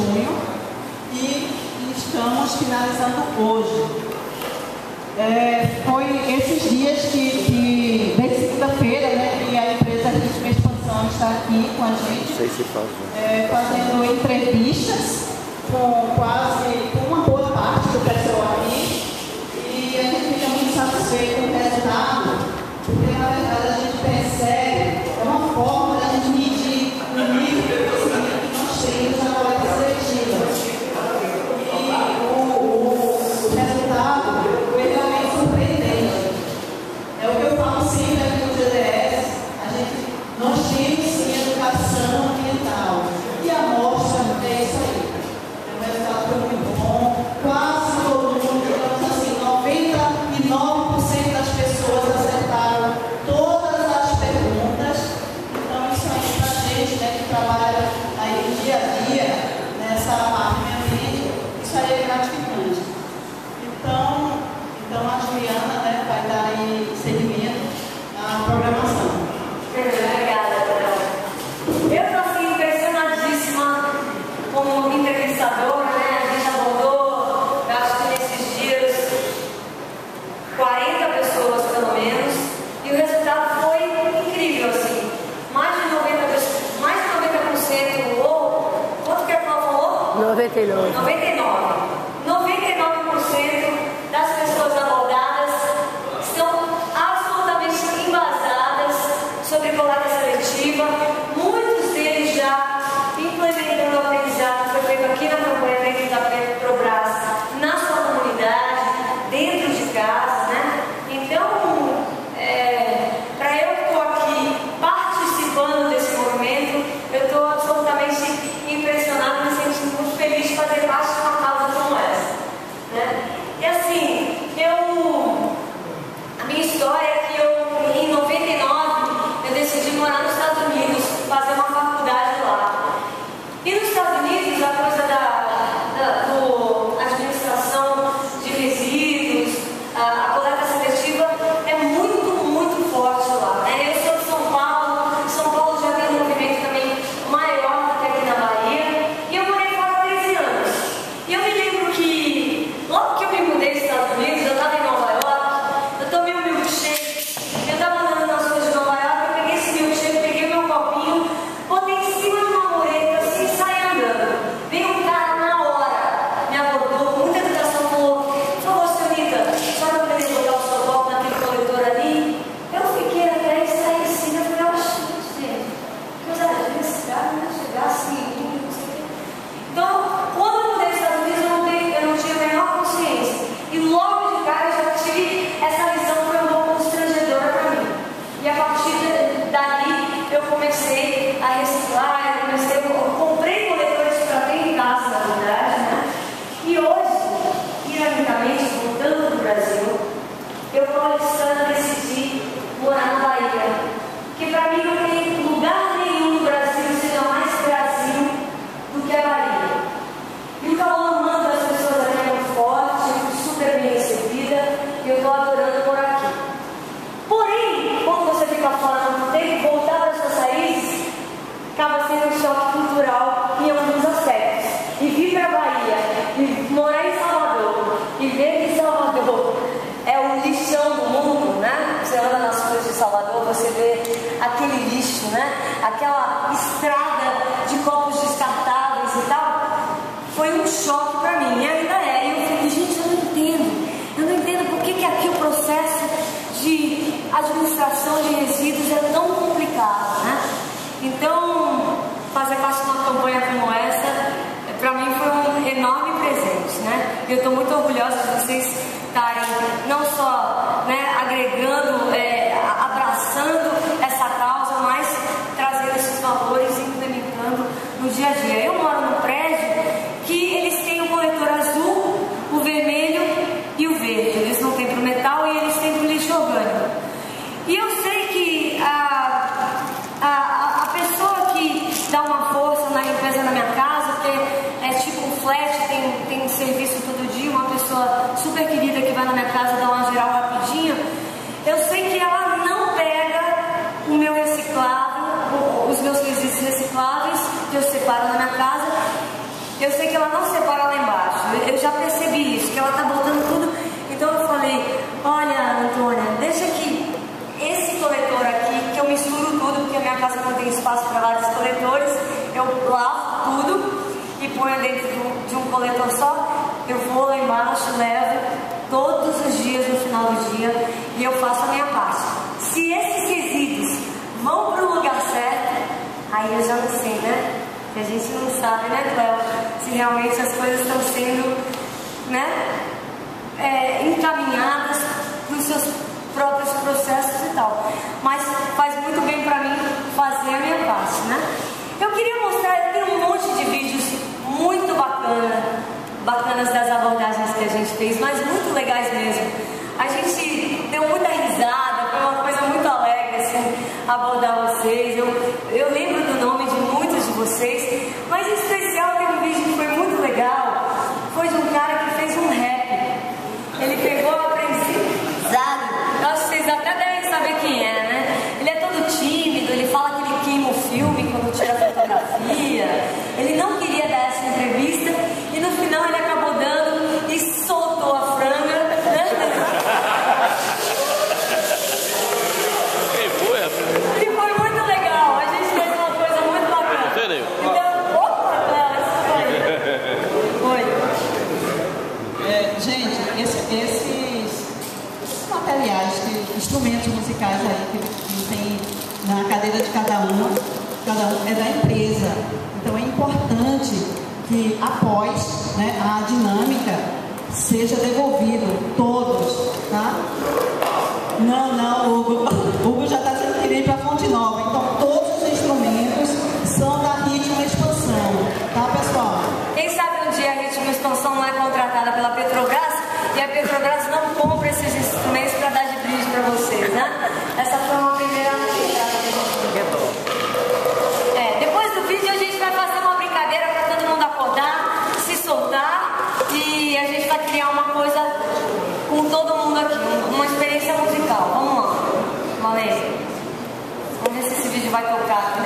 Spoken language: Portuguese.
junho e estamos finalizando hoje. Foi esses dias que desde segunda-feira, né, e a empresa Ritmo Expansão está aqui com a gente, fazendo entrevistas com uma boa parte do pessoal aqui, e a gente fica muito satisfeito com o resultado, porque na verdade a gente percebe, é uma forma de a gente medir o nível de conhecimento que nós temos na coleta seletiva. O resultado foi realmente surpreendente. É o que eu falo sempre aqui no GDS, nós temos sim educação ambiental, e a amostra é isso aí. O resultado foi muito bom, quase todo mundo, digamos assim, 99% das pessoas acertaram todas as perguntas. Então isso aí para a gente, né, que trabalha aí no dia a dia, nessa parte do meio ambiente, isso aí é gratificante. Então a Juliana, né, vai dar aí seguimento à programação. Obrigada, Carol. Eu estou assim, impressionadíssima como entrevistadora, né? A gente abordou, eu acho que nesses dias, 40 pessoas pelo menos, e o resultado foi incrível, assim. Mais de 90%, ou quanto que a Carol falou? 99%. 99% das pessoas abordadas estão absolutamente embasadas sobre coleta seletiva. Muitos deles já implementando o aprendizado que foi feito aqui na campanha dentro da Petrobras, na sua comunidade, dentro de casa, né? Então, para eu que estou aqui participando desse movimento, eu estou absolutamente impressionada, me sentindo muito feliz de fazer parte de uma causa como essa, né? E assim, a minha história é que em 99, eu decidi morar nos Estados Unidos, fazer uma faculdade lá. E nos Estados Unidos, a coisa da administração de resíduos, a coleta seletiva é muito, muito forte lá, né? Eu sou de São Paulo já tem um movimento também maior do que aqui na Bahia, e eu morei fora há 13 anos. E eu me lembro que, logo que eu me mudei dos Estados Unidos, eu estava em Nova York, eu tomei um milkshake, eu estava andando nas ruas de Nova York, eu peguei esse milkshake, peguei meu copinho, botei em cima de uma mureta assim e saí andando. Veio um cara na hora, me abordou, com muita educação, falou: por favor, senhorita, só não poderia botar o seu copo naquele coletor ali? Eu fiquei até e saí assim, eu falei: oxe, gente, que ousadia esse cara não chegar assim, não sei o quê. Então, quando eu mudei dos Estados Unidos, eu não tinha a menor consciência. E logo de cara eu já tive essa visão que foi um pouco constrangedora para mim. E a partir dali eu comecei a reciclar, eu comprei coletores para ter em casa, na verdade, né? E hoje, ironicamente, voltando para o Brasil, eu paulistana decidi morar na Bahia. Porque para mim não tem lugar nenhum no Brasil que seja mais Brasil do que a Bahia. E o calor humano das pessoas aqui é muito forte, super bem recebida, e eu estou adorando por aqui. Porém, quando você fica fora muito tempo, voltar para suas raízes acaba sendo um choque cultural em alguns aspectos. E vir para a Bahia, e morar em Salvador, e ver que Salvador é o lixão do mundo, né? Você anda nas ruas de Salvador, você vê aquele lixo, né? Aquela estrada de copos descartáveis e tal. Foi um choque para mim, e ainda é. E eu falei: gente, eu não entendo por que aqui o processo de administração de resíduos é tão complicado, né? Então, fazer parte de uma campanha como essa, para mim foi um enorme presente, né? Eu estou muito orgulhosa de vocês estarem não só, né, agregando, abraçando essa causa, mas trazendo esses valores e implementando no dia a dia. Eu moro num prédio que eles têm o coletor azul, o vermelho e o verde. Eles não têm para o metal e eles têm para o lixo orgânico. E eu sei que a pessoa que dá uma força na limpeza da minha casa, que é tipo um flat, tem serviço todo dia, uma pessoa super querida que vai na minha casa dar uma geral rapidinho, eu sei que ela não pega o meu reciclável, os meus resíduos recicláveis que eu separo na minha casa, Eu sei que ela não separa lá embaixo. Eu já percebi isso, que ela tá botando tudo. Então eu falei, olha, Antônia, deixa que esse coletor aqui, que eu misturo tudo, porque a minha casa não tem espaço para vários coletores, eu lavo tudo e ponho dentro de um coletor só. Eu vou lá embaixo, levo todos os dias no final do dia e eu faço a minha parte. Se esses resíduos vão para o lugar certo, aí eu já não sei, né? Que a gente não sabe, né, Cléo? Se realmente as coisas estão sendo, né, encaminhadas para os seus próprios processos e tal. Mas faz muito bem para mim fazer a minha parte, né? Eu queria mostrar, eu tenho um monte de vídeos muito bacanas das abordagens que a gente fez, mas muito legais mesmo. A gente deu muita risada, foi uma coisa muito alegre, assim, abordar vocês. Eu lembro do nome de muitos de vocês, mas em especial tem um vídeo que foi muito legal. Foi de um cara que fez um rap. Ele pegou a aprendizado. Acho que vocês até devem saber quem é, né? Ele é todo tímido, ele fala que ele queima o filme quando tira a fotografia. Ele não queria dar essa entrevista e no final ele acabou dando e soltou a franga, né? E foi muito legal, a gente fez uma coisa muito bacana. Então, opa, foi. Gente, esses materiais, instrumentos musicais aí que tem na cadeira de cada um é da empresa. Então é importante que após, né, a dinâmica seja devolvido todos, tá? Não, Hugo já está dizendo que queria ir para Fonte Nova. Então todos os instrumentos são da Ritmo Expansão, tá, pessoal? Quem sabe um dia a Ritmo Expansão não é contratada pela Petrobras e a Petrobras não compra esses instrumentos para dar de brinde para vocês, né? Essa foi uma primeira novidade que a gente teve. Depois do vídeo a gente vai fazer uma brincadeira para todo mundo acordar, se soltar e a gente vai criar uma coisa com todo mundo aqui, uma experiência musical. Vamos lá, Valência. Vamos ver se esse vídeo vai tocar.